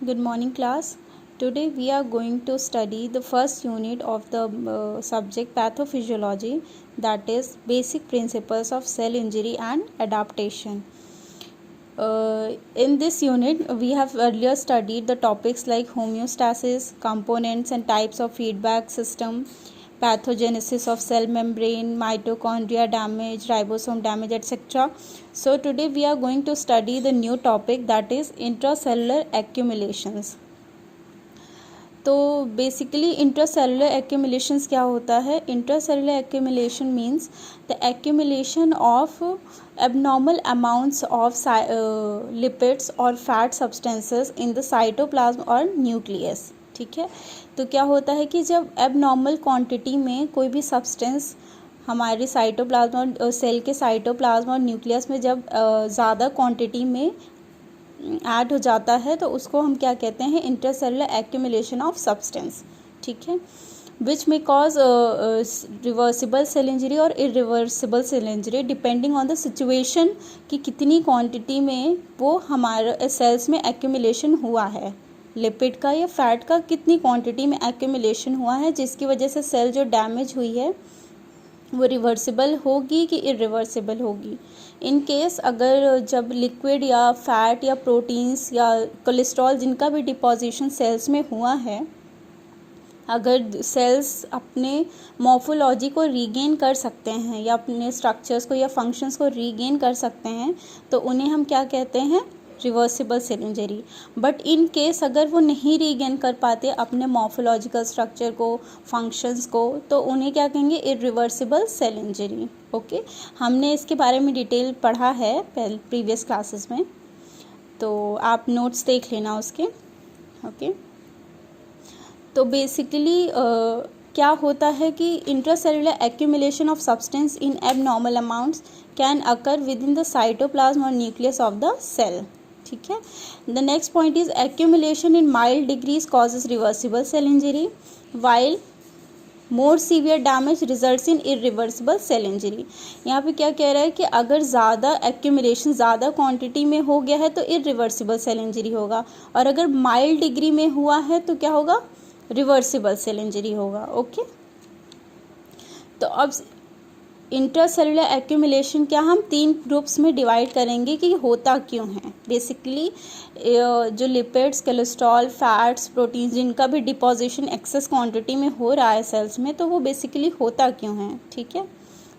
Good morning, class. Today we are going to study the first unit of the subject pathophysiology, that is basic principles of cell injury and adaptation. In this unit, we have earlier studied the topics like homeostasis, components and types of feedback system, pathogenesis of cell membrane, mitochondria damage, ribosome damage, etc. So today we are going to study the new topic, that is intracellular accumulations. तो basically intracellular एक्यूमुलेशंस क्या होता है? Intracellular accumulation means the accumulation of abnormal amounts of lipids और fat substances in the cytoplasm और nucleus. ठीक है, तो क्या होता है कि जब एबनॉर्मल क्वांटिटी में कोई भी सब्सटेंस हमारे साइटोप्लाज्म और सेल के साइटोप्लाज्म और न्यूक्लियस में जब ज़्यादा क्वांटिटी में ऐड हो जाता है तो उसको हम क्या कहते हैं? Intracellular accumulation of substance. ठीक है, विच में कॉज रिवर्सिबल सेल इंजरी और irreversible cell injury depending on the situation कि कितनी क्वांटिटी में वो हमारे सेल्स में एक्यूमुलेशन हुआ है, लिपिड का या फैट का कितनी क्वांटिटी में एक्यूमुलेशन हुआ है, जिसकी वजह से सेल जो डैमेज हुई है वो रिवर्सिबल होगी कि इरिवर्सिबल होगी. इन केस अगर जब लिक्विड या फैट या प्रोटीन्स या कोलेस्ट्रॉल जिनका भी डिपोजिशन सेल्स में हुआ है, अगर सेल्स अपने मॉर्फोलॉजी को रीगेन कर सकते हैं या अपने स्ट्रक्चर्स को या फंक्शंस को रीगेन कर सकते हैं तो उन्हें हम क्या कहते हैं? Reversible cell injury. But in case अगर वो नहीं रीगेन कर पाते अपने मॉर्फोलॉजिकल स्ट्रक्चर को, फंक्शंस को, तो उन्हें क्या कहेंगे? Irreversible cell injury. ओके, हमने इसके बारे में डिटेल पढ़ा है प्रीवियस क्लासेस में, तो आप नोट्स देख लेना उसके. ओके, तो बेसिकली क्या होता है कि intracellular accumulation of substance in abnormal amounts can occur within the cytoplasm और न्यूक्लियस ऑफ द सेल. ठीक है, the next point is accumulation in mild degrees causes reversible cell injury while more severe damage results in irreversible cell injury. यहाँ पे क्या कह रहा है कि अगर ज़्यादा एक्यूमुलेशन ज़्यादा क्वांटिटी में हो गया है तो इरिवर्सिबल सेल इंजरी होगा, और अगर माइल्ड डिग्री में हुआ है तो क्या होगा? रिवर्सिबल सेल इंजरी होगा. ओके, तो अब इंट्रासेलुलर एक्यूमुलेशन क्या हम 3 ग्रुप्स में डिवाइड करेंगे कि होता क्यों है. बेसिकली जो लिपिड्स, कोलेस्ट्रॉल, फैट्स, प्रोटीन जिनका भी डिपोजिशन एक्सेस क्वांटिटी में हो रहा है सेल्स में, तो वो बेसिकली होता क्यों है. ठीक है,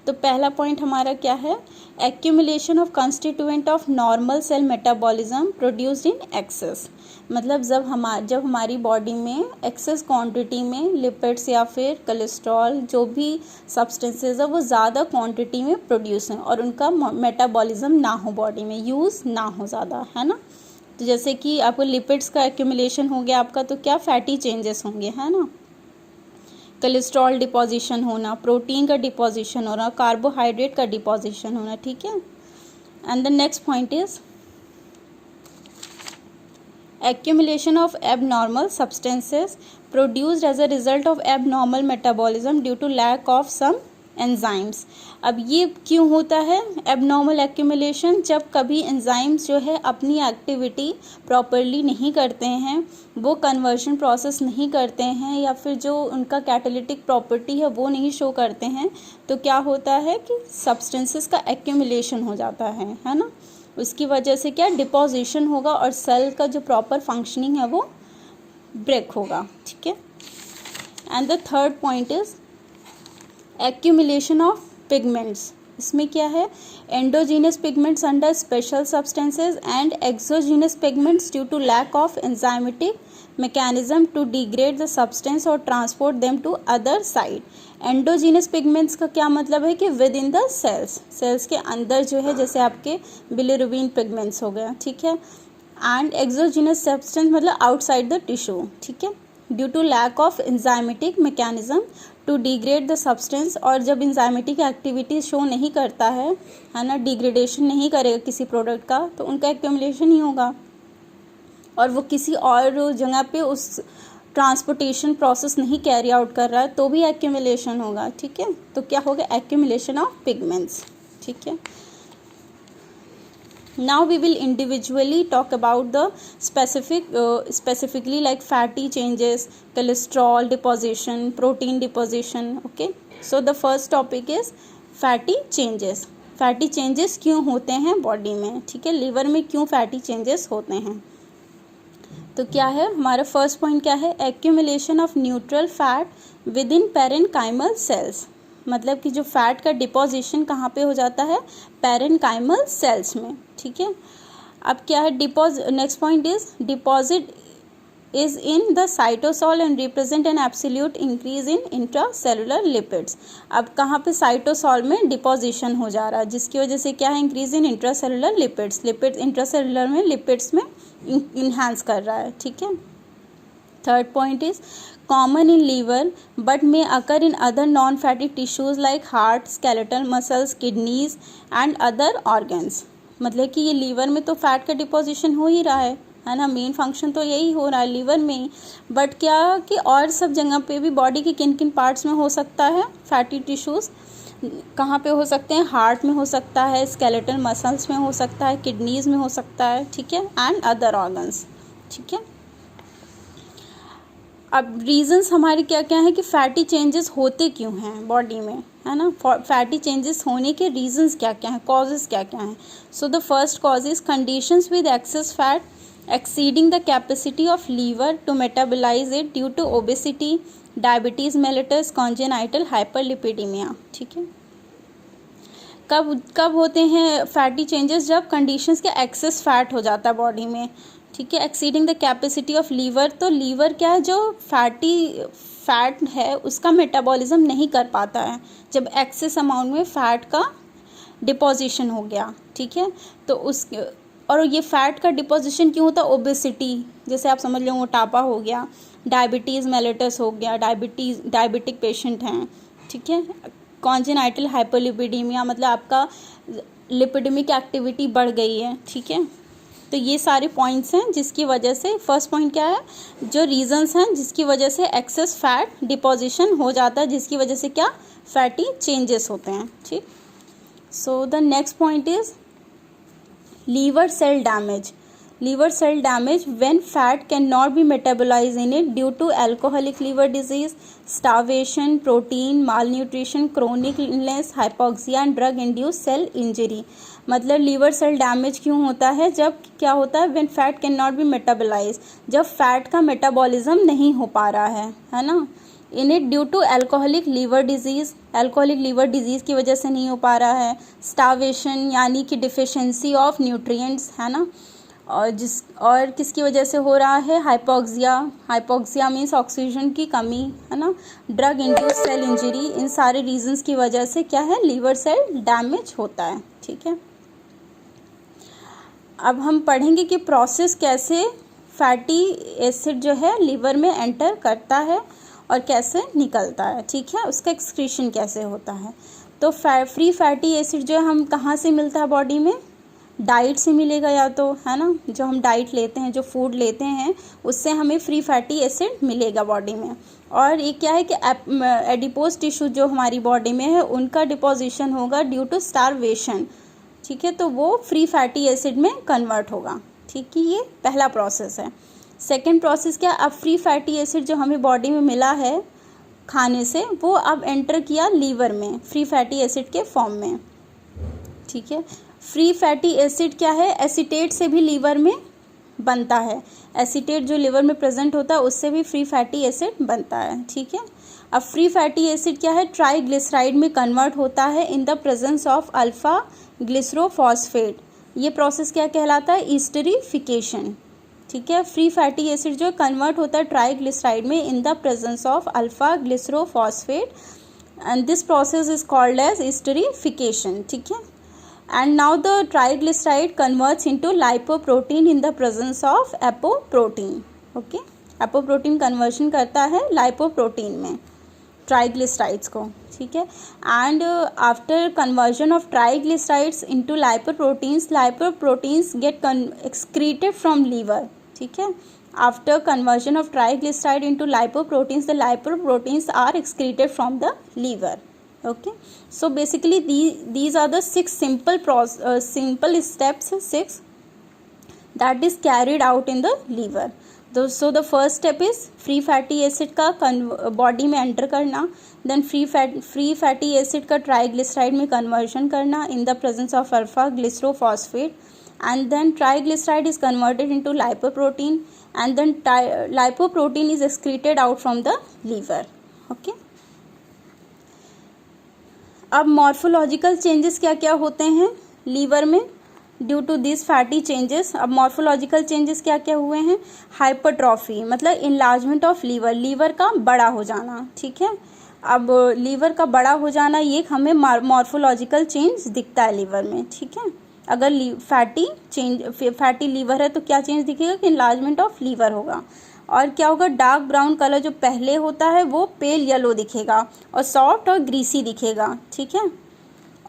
तो पहला पॉइंट हमारा क्या है? Accumulation of constituent of normal cell metabolism produced in excess. मतलब जब हमारी बॉडी में एक्सेस क्वांटिटी में लिपिड्स या फिर कोलेस्ट्रॉल जो भी सब्सटेंसेज है वो ज़्यादा क्वांटिटी में प्रोड्यूस हैं और उनका मेटाबॉलिज्म ना हो, बॉडी में यूज़ ना हो ज़्यादा, है ना. तो जैसे कि आपको लिपिड्स का एक्यूमुलेशन हो गया आपका, तो क्या फैटी चेंजेस होंगे, है ना. कोलेस्ट्रॉल डिपोजिशन होना, प्रोटीन का डिपोजिशन होना, कार्बोहाइड्रेट का डिपोजिशन होना. ठीक है, and the next point is accumulation of abnormal substances produced as a result of abnormal metabolism due to lack of some enzymes. अब ये क्यों होता है abnormal accumulation? जब कभी enzymes जो है अपनी एक्टिविटी प्रॉपरली नहीं करते हैं, वो कन्वर्शन प्रोसेस नहीं करते हैं, या फिर जो उनका कैटालिटिक प्रॉपर्टी है वो नहीं शो करते हैं, तो क्या होता है कि सब्सटेंसेस का एक्यूमुलेशन हो जाता है ना. उसकी वजह से क्या डिपोजिशन होगा और सेल का जो प्रॉपर फंक्शनिंग है वो ब्रेक होगा. ठीक है, and the third point is accumulation of pigments. इसमें क्या है? Endogenous pigments under special substances and exogenous pigments due to lack of enzymatic mechanism to degrade the substance और transport them to other side. Endogenous pigments का क्या मतलब है कि with in the sales के अंदर जो है, जैसे आपके बिलिरुबिन पिगमेंट्स हो गया. ठीक है, एंड एक्सोजीनस सब्सटेंस मतलब आउटसाइड द टिश्यू. ठीक है, due to lack of enzymatic mechanism to degrade the substance, और जब एंजाइमेटिक एक्टिविटी शो नहीं करता है ना, डिग्रेडेशन नहीं करेगा किसी प्रोडक्ट का, तो उनका एक्यूमुलेशन ही होगा और वो किसी और जगह पे उस ट्रांसपोर्टेशन प्रोसेस नहीं कैरी आउट कर रहा है तो भी एक्यूमुलेशन होगा. ठीक है, तो क्या होगा? Accumulation of pigments. ठीक है, Now we will individually talk about the specifically like fatty changes, cholesterol deposition, protein deposition. Okay, so the first topic is fatty changes. Fatty changes क्यों होते हैं बॉडी में, ठीक है, लीवर में क्यों फैटी चेंजेस होते हैं. तो क्या है हमारा फर्स्ट पॉइंट, क्या है, accumulation of neutral fat within parenchymal cells. मतलब कि जो फैट का डिपोजिशन कहाँ पे हो जाता है, पेरेन्काइमल सेल्स में, ठीक है. अब क्या है next point is deposit is in the cytosol and represent an absolute increase in intracellular lipids. अब कहाँ पे साइटोसॉल में डिपोजिशन हो जा रहा है, जिसकी वजह से क्या है, increase in intracellular lipids. Lipid intracellular में लिपिड्स में इन्हांस कर रहा है, ठीक है. Third point is common in liver but may occur in other non fatty tissues like heart, skeletal muscles, kidneys and other organs. मतलब कि ये लीवर में तो फैट का डिपोजिशन हो ही रहा है ना, मेन फंक्शन तो यही हो रहा है लीवर में ही, बट क्या कि और सब जगह पे भी बॉडी के किन किन पार्ट्स में हो सकता है फैटी टिश्यूज़, कहाँ पे हो सकते हैं, हार्ट में हो सकता है, स्केलेटल मसल्स में हो सकता है, किडनीज में हो सकता है, ठीक है, एंड अदर ऑर्गन्स, ठीक है. अब रीजंस हमारे क्या क्या है कि फैटी चेंजेस होते क्यों हैं बॉडी में, है ना. फैटी चेंजेस होने के रीजंस क्या क्या हैं, कॉजेज क्या क्या हैं. So the first cause is conditions with access fat exceeding the capacity of liver to metabolize it due to obesity, diabetes mellitus, congenital hyperlipidemia. ठीक है, कब होते हैं फैटी चेंजेस, जब कंडीशंस के एक्सेस फैट हो जाता है बॉडी में, ठीक है. Exceeding the capacity of liver, तो लीवर क्या है, जो फैट है उसका मेटाबॉलिज्म नहीं कर पाता है जब एक्सेस अमाउंट में फैट का डिपोजिशन हो गया, ठीक है. तो और ये फैट का डिपोजिशन क्यों होता है, ओबेसिटी, जैसे आप समझ लो मोटापा हो गया, डायबिटीज़ मेलिटस हो गया, डायबिटिक पेशेंट हैं, ठीक है. कॉन्जेनाइटल हाइपरलिपिडीमिया, मतलब आपका लिपिडेमिक एक्टिविटी बढ़ गई है, ठीक है. तो ये सारे पॉइंट्स हैं जिसकी वजह से, फर्स्ट पॉइंट क्या है, जो रीजंस हैं जिसकी वजह से एक्सेस फैट डिपोजिशन हो जाता है, जिसकी वजह से क्या फैटी चेंजेस होते हैं, ठीक. So the next point is liver cell damage when fat cannot be metabolized in it due to alcoholic liver disease, starvation, protein malnutrition, chronic illness, hypoxia and drug induced cell injury. मतलब liver cell damage क्यों होता है, जब क्या होता है, when fat can not be metabolize, जब fat का मेटाबॉलिज्म नहीं हो पा रहा है ना. In it due to alcoholic liver disease की वजह से नहीं हो पा रहा है. स्टार्वेशन यानी कि डिफिशिएंसी ऑफ न्यूट्रिएंट्स, है ना. और किसकी वजह से हो रहा है, हाइपोक्सिया मीन्स ऑक्सीजन की कमी, है ना. ड्रग इंड्यूस सेल इंजरी, इन सारे रीजंस की वजह से क्या है, लीवर सेल डैमेज होता है, ठीक है. अब हम पढ़ेंगे कि प्रोसेस कैसे फैटी एसिड जो है लीवर में एंटर करता है और कैसे निकलता है, ठीक है, उसका एक्सक्रीशन कैसे होता है. तो फ्री फैटी एसिड जो है हम कहाँ से मिलता है बॉडी में, डाइट से मिलेगा या तो, है ना, जो हम डाइट लेते हैं, जो फूड लेते हैं उससे हमें फ्री फैटी एसिड मिलेगा बॉडी में. और ये क्या है कि एडिपोज टिश्यू जो हमारी बॉडी में है उनका डिपोजिशन होगा ड्यू टू स्टारवेशन, ठीक है, तो वो फ्री फैटी एसिड में कन्वर्ट होगा, ठीक है. ये पहला प्रोसेस है. सेकेंड प्रोसेस क्या, अब फ्री फैटी एसिड जो हमें बॉडी में मिला है खाने से, वो अब एंटर किया लीवर में फ्री फैटी एसिड के फॉर्म में, ठीक है. फ्री फैटी एसिड क्या है, एसीटेट से भी लीवर में बनता है. एसीटेट जो लिवर में प्रेजेंट होता है उससे भी फ्री फैटी एसिड बनता है, ठीक है. अब फ्री फैटी एसिड क्या है, ट्राइग्लिसराइड में कन्वर्ट होता है in the presence of alpha glycerophosphate. ये प्रोसेस क्या कहलाता है, ईस्टरिफिकेशन, ठीक है. फ्री फैटी एसिड जो कन्वर्ट होता है ट्राइग्लिसराइड में in the presence of alpha glycerophosphate and this process is called as ईस्टरिफिकेशन, ठीक है. And now the triglyceride converts into lipoprotein in the presence of apoprotein. Okay, apoprotein conversion करता है lipoprotein में triglycerides को, ठीक है. And after conversion of triglycerides into lipoproteins get excreted from liver, ठीक है. After conversion of triglyceride into lipoproteins, the lipoproteins are excreted from the liver, Okay, so basically these are the six simple steps, six, that is carried out in the liver. So the first step is free fatty acid का body में enter करना, then free fatty acid का triglyceride में conversion करना in the presence of alpha glycerophosphate, and then triglyceride is converted into lipoprotein, and then lipoprotein is excreted out from the liver. Okay, अब morphological changes क्या क्या होते हैं liver में due to this fatty changes. अब morphological changes क्या क्या हुए हैं? हाइपरट्रॉफी मतलब इनलार्जमेंट ऑफ लीवर, लीवर का बड़ा हो जाना. ठीक है, अब लीवर का बड़ा हो जाना ये हमें मॉर्फोलॉजिकल चेंज दिखता है लीवर में. ठीक है, अगर फैटी लीवर है तो क्या चेंज दिखेगा कि इनलार्जमेंट ऑफ लीवर होगा. और क्या होगा? डार्क ब्राउन कलर जो पहले होता है वो पेल येलो दिखेगा और सॉफ्ट और ग्रीसी दिखेगा. ठीक है,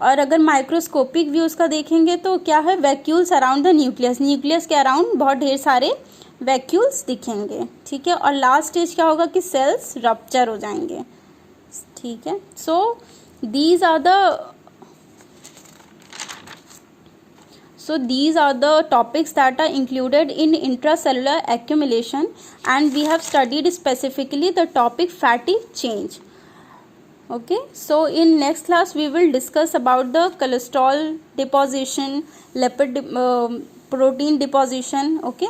और अगर माइक्रोस्कोपिक व्यू उसका देखेंगे तो क्या है? Vacuoles around the nucleus, nucleus के अराउंड बहुत ढेर सारे वैक्यूल्स दिखेंगे. ठीक है, और लास्ट स्टेज क्या होगा कि सेल्स रप्चर हो जाएंगे. ठीक है, सो these are the topics that are included in intracellular accumulation, and we have studied specifically the topic fatty change. Okay, so in next class we will discuss about the cholesterol deposition, lipid protein deposition. Okay.